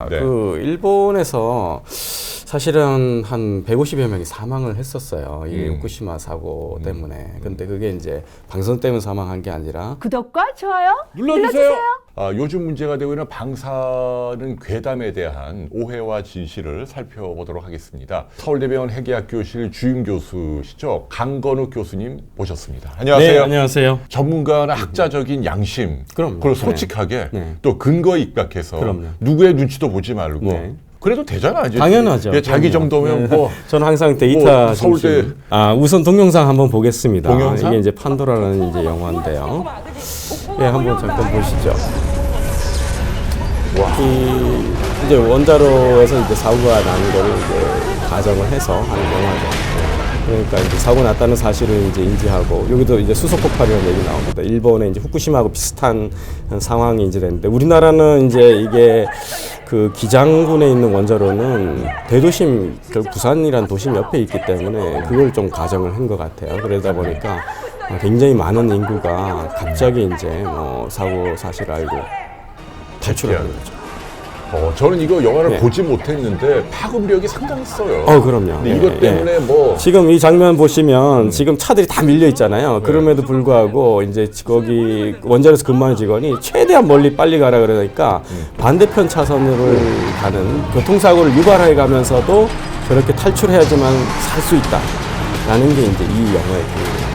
네. 그 일본에서 사실은 한 150여 명이 사망을 했었어요. 이 후쿠시마 사고 때문에. 근데 그게 이제 방사능 때문에 사망한 게 아니라 구독과 좋아요 눌러주세요. 요즘 문제가 되고 있는 방사능 괴담에 대한 오해와 진실을 살펴보도록 하겠습니다. 서울대병원 핵의학 교실 주임 교수시죠. 강건욱 교수님 모셨습니다. 안녕하세요. 네, 안녕하세요. 전문가나 학자적인 양심, 그럼요. 그걸 솔직하게 네. 또 근거에 입각해서 그럼요. 누구의 눈치도 보지 말고 네. 그래도 되잖아. 이제 당연하죠. 예, 자기 그럼요. 정도면 네. 뭐 저는 항상 데이터 뭐 서울대 중심. 우선 동영상 한번 보겠습니다. 동영상? 이게 이제 판도라는 이제 영화인데요. 예, 한번 잠깐 보시죠. 이제 원자로에서 이제 사고가 나는 거를 이제 가정을 해서 하는 영화죠. 그러니까 이제 사고 났다는 사실을 이제 인지하고, 여기도 이제 수소 폭발이라는 얘기 나옵니다. 일본에 이제 후쿠시마하고 비슷한 상황이 이제 됐는데, 우리나라는 이제 이게 그 기장군에 있는 원자로는 대도심, 부산이란 도심 옆에 있기 때문에 그걸 좀 가정을 한 것 같아요. 그러다 보니까 굉장히 많은 인구가 갑자기 이제 뭐 사고 사실을 알고 탈출하는 거죠. 저는 이거 영화를 네. 보지 못했는데 파급력이 상당했어요. 그럼요. 근데 이것 때문에 뭐 지금 이 장면 보시면 지금 차들이 다 밀려 있잖아요. 그럼에도 불구하고 이제 거기 원자로에서 근무하는 직원이 최대한 멀리 빨리 가라 그러니까 반대편 차선으로 가는 교통사고를 유발해 가면서도 저렇게 탈출해야지만 살 수 있다라는 게 이제 이 영화의 교훈이에요.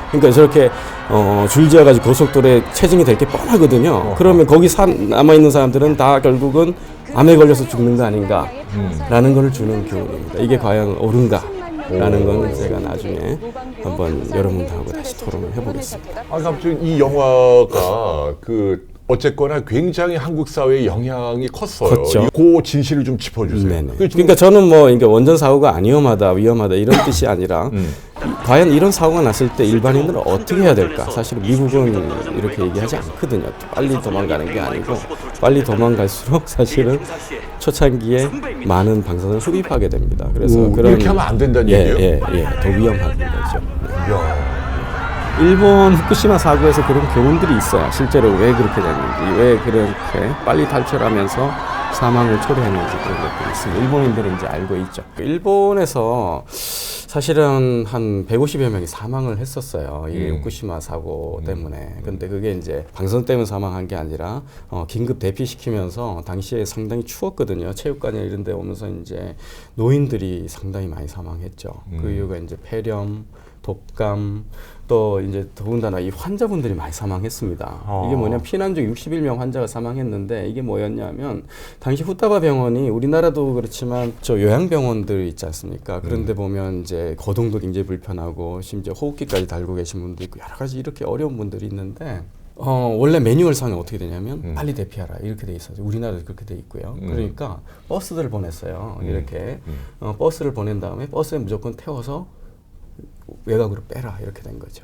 그러니까 저렇게 줄지어가지고 고속도로에 체증이 될 게 뻔하거든요. 그러면 거기 남아있는 사람들은 다 결국은 암에 걸려서 죽는 거 아닌가 라는 걸 주는 교훈입니다. 이게 과연 옳은가 라는 건 제가 나중에 한번 여러분들하고 다시 토론을 해보겠습니다. 아무튼 이 영화가 어쨌거나 굉장히 한국 사회에 영향이 컸어요. 컸죠. 그 진실을 좀 짚어주세요. 네네. 그러니까 저는 뭐 이게 원전 사고가 안 위험하다 이런 뜻이 아니라 과연 이런 사고가 났을 때 일반인들은 어떻게 해야 될까? 사실 미국은 이렇게 얘기하지 않거든요. 빨리 도망가는 게 아니고 빨리 도망갈수록 사실은 초창기에 많은 방사선을 흡입하게 됩니다. 그래서 이렇게 하면 안 된다는 얘기예요? 더 위험한 거죠. 이야. 일본 후쿠시마 사고에서 그런 교훈들이 있어요. 실제로 왜 그렇게 됐는지, 왜 그렇게 빨리 탈출하면서 사망을 초래했는지 그런 것들이 있습니다. 일본인들은 이제 알고 있죠. 일본에서 사실은 한 150여 명이 사망을 했었어요. 이 후쿠시마 사고 때문에. 근데 그게 이제 방사능 때문에 사망한 게 아니라 긴급 대피시키면서 당시에 상당히 추웠거든요. 체육관이나 이런 데 오면서 이제 노인들이 상당히 많이 사망했죠. 그 이유가 이제 폐렴, 독감, 또 이제 더군다나 이 환자분들이 많이 사망했습니다. 이게 뭐냐면 피난 중 61명 환자가 사망했는데, 이게 뭐였냐면 당시 후타바 병원이 우리나라도 그렇지만 저 요양병원들 있지 않습니까? 그런데 보면 이제 거동도 굉장히 불편하고 심지어 호흡기까지 달고 계신 분도 있고 여러 가지 이렇게 어려운 분들이 있는데, 원래 매뉴얼상에 어떻게 되냐면 빨리 대피하라 이렇게 돼 있어요. 우리나라도 그렇게 돼 있고요. 그러니까 버스들을 보냈어요. 이렇게 버스를 보낸 다음에 버스에 무조건 태워서 외곽으로 빼라 이렇게 된 거죠.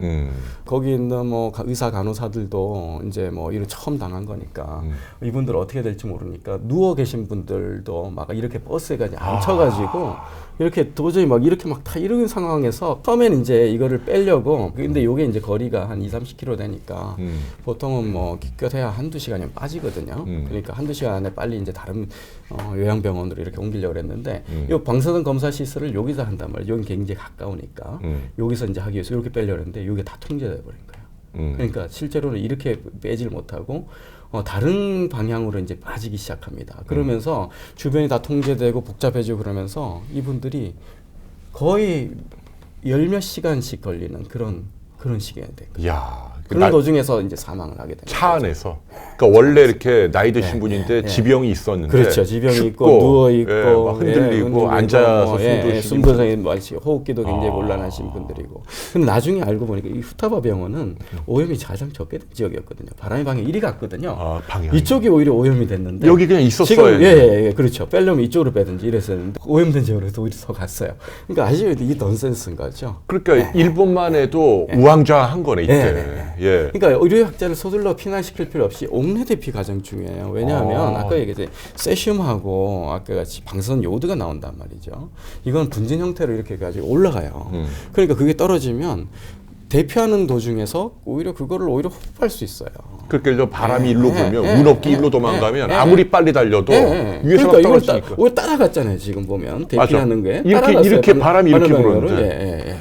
거기 있는 뭐 의사 간호사들도 이제 뭐 이런 처음 당한 거니까 이분들 어떻게 될지 모르니까 누워 계신 분들도 막 이렇게 버스에 앉혀가지고 이렇게 도저히 막 이렇게 막 다 이런 상황에서 처음에는 이제 이거를 빼려고, 근데 요게 이제 거리가 한 20-30km 되니까 보통은 뭐 기껏해야 한두 시간이면 빠지거든요. 그러니까 한두 시간 안에 빨리 이제 다른 요양병원으로 이렇게 옮기려고 했는데 이 방사능 검사 시설을 여기서 한단 말이에요. 여기 굉장히 가까우니까 여기서 이제 하기 위해서 이렇게 빼려고 했는데 이게 다 통제돼 버린 거예요. 그러니까 실제로는 이렇게 빼질 못하고 다른 방향으로 이제 빠지기 시작합니다. 그러면서 주변이 다 통제되고 복잡해지고 그러면서 이분들이 거의 열몇 시간씩 걸리는 그런 시기가 된 거예요. 이야. 그런 도중에서 이제 사망을 하게 됩니다. 차 안에서. 그러니까 원래 이렇게 나이 드신 분인데 지병이 있었는데. 그렇죠. 지병이 춥고, 있고 누워 있고 막 흔들리고 앉아서 숨도 호흡기도 굉장히 곤란하신 분들이고. 근데 나중에 알고 보니까 이 후타바 병원은 오염이 가장 적게 된 지역이었거든요. 바람의 방향이 이리 갔거든요. 방향이. 이쪽이 오히려 오염이 됐는데 여기 그냥 있었어요. 지금 그렇죠. 빼려면 이쪽으로 빼든지 이랬었는데 오염된 지역으로 오히려 더 갔어요. 그러니까 아시죠? 이게 넌센스인 거죠. 그러니까 일본만 해도 우왕좌왕한 거네 이때. 그러니까 의료학자를 서둘러 피난시킬 필요 없이 옥내 대피 가장 중요해요. 왜냐하면 아까 얘기했듯이 세슘하고 아까 같이 방사선 요오드가 나온단 말이죠. 이건 분진 형태로 이렇게 가지고 올라가요. 그러니까 그게 떨어지면 대피하는 도중에서 오히려 그거를 호흡할 수 있어요. 그렇게 해서 바람이 일로 불면 예, 운 없기 예, 일로 도망가면 예, 아무리 빨리 달려도 위에서 그러니까 막 이걸 떨어지니까. 이걸 따라갔잖아요. 지금 보면 대피하는 게 이렇게 바람이 이렇게 방향으로. 불었는데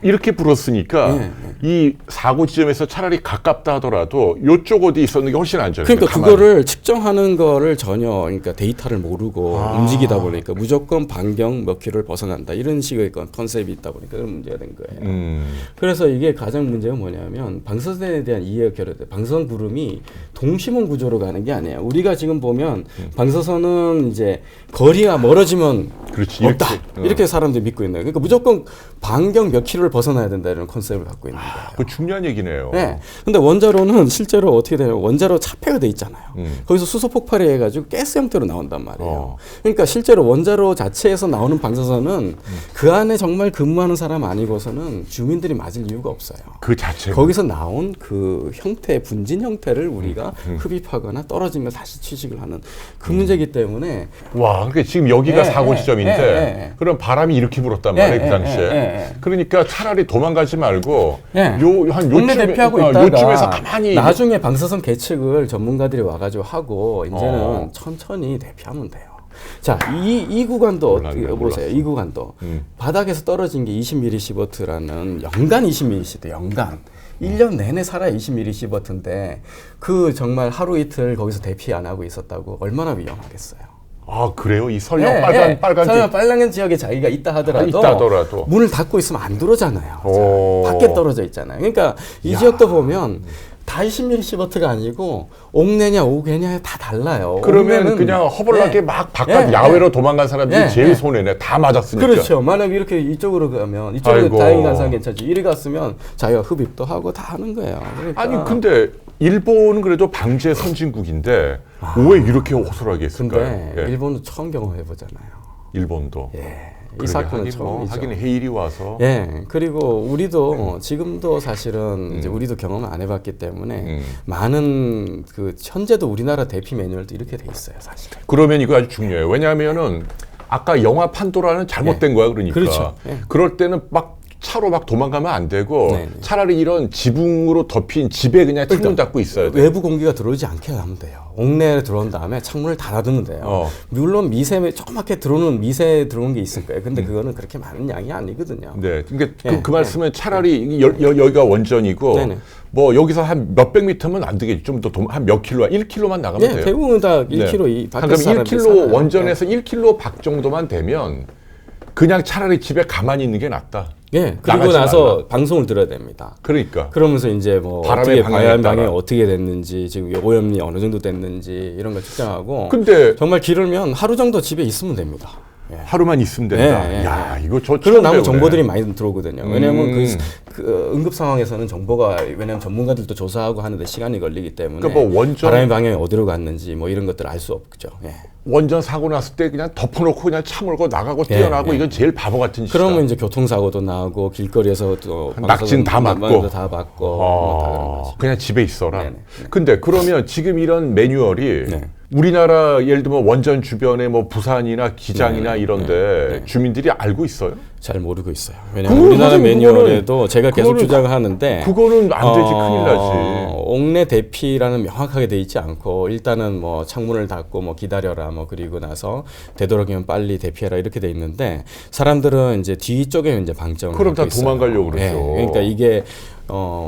이렇게 불었으니까 이 사고 지점에서 차라리 가깝다 하더라도 이쪽 어디 있었는 게 훨씬 안전해요. 그러니까 그거를 측정하는 거를 전혀 그러니까 데이터를 모르고 움직이다 보니까 무조건 반경 몇 킬로를 벗어난다 이런 식의 컨셉이 있다 보니까 그런 문제가 된 거예요. 그래서 이게 가장 문제가 뭐냐면 방사선에 대한 이해가 결여돼. 방사선 구름이 동심원 구조로 가는 게 아니에요. 우리가 지금 보면 방사선은 이제 거리가 멀어지면 그렇지, 없다 이렇게 사람들이 믿고 있는 거예요. 그러니까 무조건 반경 몇 킬로를 벗어나야 된다 이런 컨셉을 갖고 있는 거예요. 그 중요한 얘기네요. 네. 근데 원자로는 실제로 어떻게 되냐면 원자로 차폐가 돼 있잖아요. 거기서 수소 폭발이 해가지고 가스 형태로 나온단 말이에요. 그러니까 실제로 원자로 자체에서 나오는 방사선은 그 안에 정말 근무하는 사람 아니고서는 주민들이 맞을 이유가 없어요. 그 자체. 거기서 나온 그 형태, 분진 형태를 우리가 흡입하거나 떨어지면 다시 취식을 하는 그 문제이기 때문에 와, 그러니까 지금 여기가 사고 지점인데 그럼 바람이 이렇게 불었단 말이에요, 그 당시에. 그러니까 차라리 도망가지 말고 국내 대피하고 있다가 요쯤에서 가만히 나중에 방사선 계측을 전문가들이 와가지고 하고 이제는 천천히 대피하면 돼요. 자, 이 구간도 어떻게 보세요? 이 구간도 바닥에서 떨어진 게 20mS라는 연간 20mS, 연간. 1년 내내 살아야 20mS인데 그 정말 하루 이틀 거기서 대피 안 하고 있었다고 얼마나 위험하겠어요. 아, 그래요? 이 설령 빨간 설령 빨간 지역에 자기가 있다 하더라도 문을 닫고 있으면 안 들어오잖아요. 밖에 떨어져 있잖아요. 그러니까 이 지역도 보면 다 20mS가 아니고 옥내냐 오개냐 다 달라요. 그러면 그냥 허벌나게 막 바깥 야외로 도망간 사람들이 제일 손해네. 다 맞았으니까. 그렇죠. 만약에 이렇게 이쪽으로 가면 이쪽으로 다행히 간 사람 괜찮지. 이리 갔으면 자기가 흡입도 하고 다 하는 거예요. 그러니까. 아니 근데 일본은 그래도 방제 선진국인데 왜 이렇게 호소하게 했을까요? 근데 일본도 처음 경험해 보잖아요. 일본도. 이 사건은 처음이죠. 하긴 해일이 와서. 그리고 우리도 지금도 사실은 이제 우리도 경험을 안 해봤기 때문에 많은 그 현재도 우리나라 대피 매뉴얼도 이렇게 돼 있어요, 사실. 그러면 이거 아주 중요해요. 왜냐하면은 아까 영화 판도라는 잘못된 거야, 그러니까. 그렇죠. 그럴 때는 막 차로 막 도망가면 안 되고 차라리 이런 지붕으로 덮인 집에 그냥 창문 닫고 있어야 돼요. 외부 공기가 들어오지 않게 하면 돼요. 옥내에 들어온 다음에 창문을 닫아두면 돼요. 물론 조그맣게 들어오는 미세 들어오는 게 있을 거예요. 근데 그거는 그렇게 많은 양이 아니거든요. 네, 그러니까 그 말씀은 차라리 여기가 원전이고 뭐 여기서 한 몇백 미터면 안 되겠지. 좀 더 한 몇 킬로, 1킬로만 나가면 돼요. 대부분 다 1킬로 밖에 그럼 1킬로 원전에서 1킬로 밖 정도만 되면 그냥 차라리 집에 가만히 있는 게 낫다. 그리고 나서 방송을 들어야 됩니다. 그러니까. 그러면서 이제 뭐 어떻게 바람 방향이 어떻게 됐는지, 지금 오염이 어느 정도 됐는지 이런 걸 측정하고. 근데 정말 길으면 하루 정도 집에 있으면 됩니다. 하루만 있으면 된다. 야, 이거 그런 남은 정보들이 많이 들어오거든요. 왜냐하면 그 응급 상황에서는 정보가 왜냐하면 전문가들도 조사하고 하는데 시간이 걸리기 때문에 그러니까 뭐 바람의 방향이 어디로 갔는지 뭐 이런 것들을 알 수 없죠. 원전 사고 났을 때 그냥 덮어놓고 그냥 차 몰고 나가고 뛰어나고 이건 제일 바보 같은 짓이다. 그러면 이제 교통사고도 나고 길거리에서 또 낙진 다 맞고 다 받고 뭐 다 그런 거죠. 그냥 집에 있어라. 근데 그러면 지금 이런 매뉴얼이 우리나라 예를 들면 원전 주변에 뭐 부산이나 기장이나 이런데 주민들이 알고 있어요? 잘 모르고 있어요. 왜냐하면 우리나라 매뉴얼에도 제가 계속 주장을 하는데 그거는 안 되지, 큰일 나지. 옥내 대피라는 명확하게 돼 있지 않고 일단은 뭐 창문을 닫고 뭐 기다려라 뭐 그리고 나서 되도록이면 빨리 대피해라 이렇게 돼 있는데 사람들은 이제 뒤쪽에 이제 방점을 그럼 다 있어요. 도망가려고 그러죠. 그러니까 이게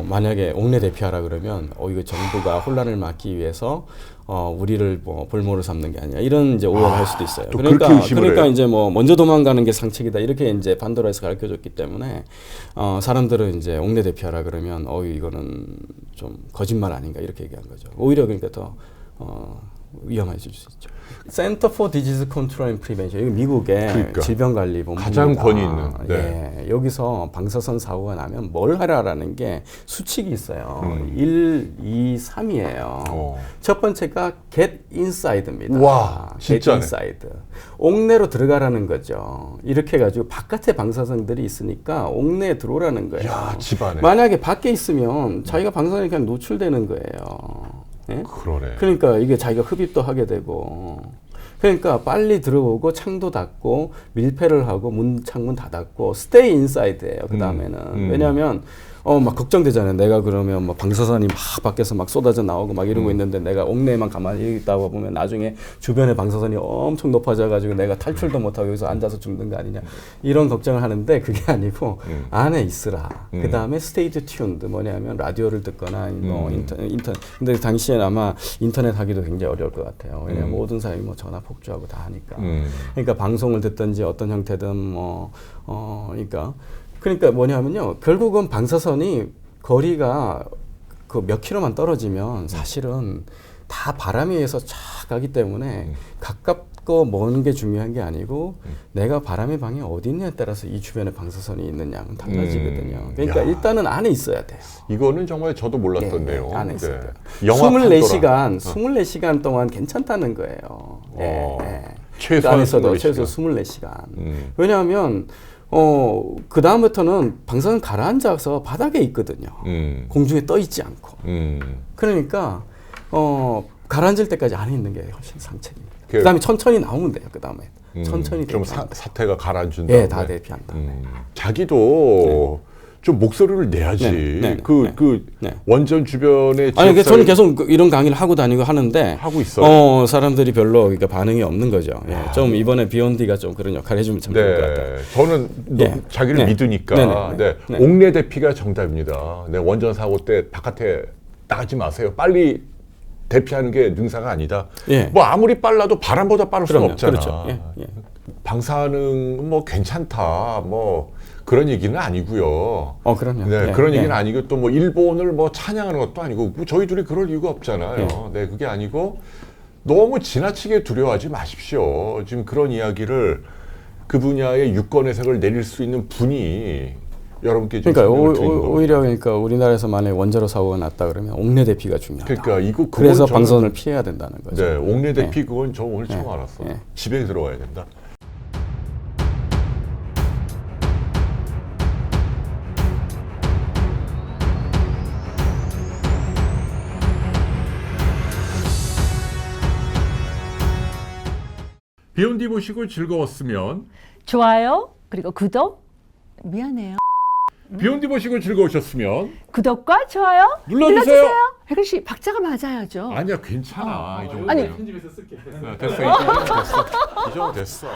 만약에 옥내 대피하라 그러면 이거 정부가 혼란을 막기 위해서 우리를 뭐 볼모로 삼는 게 아니야 이런 이제 오해를 할 수도 있어요. 그러니까 이제 뭐 먼저 도망가는 게 상책이다 이렇게 이제 판도라에서 가르쳐줬기 때문에 사람들은 이제 옥내 대피하라 그러면 이거는 좀 거짓말 아닌가 이렇게 얘기한 거죠. 오히려 그러니까 더 위험해질 수 있죠. Center for Disease Control and Prevention 이거 미국의 질병관리본부입니다. 가장 권위 있는. 여기서 방사선 사고가 나면 뭘 하라라는 게 수칙이 있어요. 1, 2, 3이에요. 첫 번째가 Get Inside입니다. 와, 진짜네. Get Inside. 옥내로 들어가라는 거죠. 이렇게 해가지고 바깥에 방사선들이 있으니까 옥내에 들어오라는 거예요. 야, 집안에. 만약에 밖에 있으면 자기가 방사선에 그냥 노출되는 거예요. 그러네. 그러니까 이게 자기가 흡입도 하게 되고 그러니까 빨리 들어오고 창도 닫고 밀폐를 하고 창문 다 닫고 stay inside예요. 그 다음에는 왜냐하면 막 걱정되잖아요. 내가 그러면 막 방사선이 막 밖에서 막 쏟아져 나오고 막 이러고 있는데 내가 옥내에만 가만히 있다 보면 나중에 주변에 방사선이 엄청 높아져가지고 내가 탈출도 못하고 여기서 앉아서 죽는 거 아니냐 이런 걱정을 하는데 그게 아니고 안에 있으라. 그 다음에 스테이트 튠드 뭐냐면 라디오를 듣거나 뭐 인터넷. 근데 당시엔 아마 인터넷 하기도 굉장히 어려울 것 같아요. 왜냐면 모든 사람이 뭐 전화 폭주하고 다 하니까. 그러니까 방송을 듣든지 어떤 형태든 그러니까 뭐냐면요. 결국은 방사선이 거리가 그 몇 킬로만 떨어지면 사실은 다 바람에 의해서 쫙 가기 때문에 가깝고 먼 게 중요한 게 아니고 내가 바람의 방향이 어디 있냐에 따라서 이 주변에 방사선이 있느냐는 달라지거든요. 그러니까 일단은 안에 있어야 돼요. 이거는 정말 저도 몰랐던데요. 네, 안에 있어야 돼요. 영하 24시간 동안 괜찮다는 거예요. 그 안에서도 최소 24시간. 왜냐하면 그 다음부터는 방사선 가라앉아서 바닥에 있거든요. 공중에 떠 있지 않고. 그러니까 가라앉을 때까지 안에 있는 게 훨씬 상책입니다. 그 다음에 천천히 나오면 돼요. 그 다음에 천천히 좀 사태가 가라앉은 다음에. 다음에. 다 대피한 다음에. 자기도 좀 목소리를 내야지. 원전 주변에 아니, 저는 계속 이런 강의를 하고 다니고 하는데 하고 있어요. 사람들이 별로 그러니까 반응이 없는 거죠. 좀 이번에 비욘디가 좀 그런 역할을 해주면 참 좋을 것 같아요. 저는 자기를 믿으니까 옥내 대피가 정답입니다. 원전 사고 때 바깥에 나가지 마세요. 빨리 대피하는 게 능사가 아니다. 뭐 아무리 빨라도 바람보다 빠를 수는 없잖아. 그렇죠. 방사능 뭐 괜찮다. 뭐 그런 얘기는 아니고요. 그럼요. 그런 얘기는 아니고 또 뭐 일본을 뭐 찬양하는 것도 아니고 뭐 저희 둘이 그럴 이유가 없잖아요. 그게 아니고 너무 지나치게 두려워하지 마십시오. 지금 그런 이야기를 그 분야의 유권 해석을 내릴 수 있는 분이 여러분께 지금 그러니까 오히려 그러니까 우리나라에서 만약에 원자로 사고가 났다 그러면 옥내 대피가 중요하다. 그러니까 그래서 방사선을 피해야 된다는 거죠. 네, 옥내 대피 그건 저 오늘 처음 알았어. 집에 들어가야 된다. 비욘디 보시고 즐거웠으면 좋아요, 그리고 구독. 미안해요. 비욘디 보시고 즐거우셨으면 구독과 좋아요 눌러주세요. 혜근 씨 박자가 맞아야죠. 아니야, 괜찮아. 이 정도. 아니. 편집해서 쓸게. 됐어. 이 정도 됐어.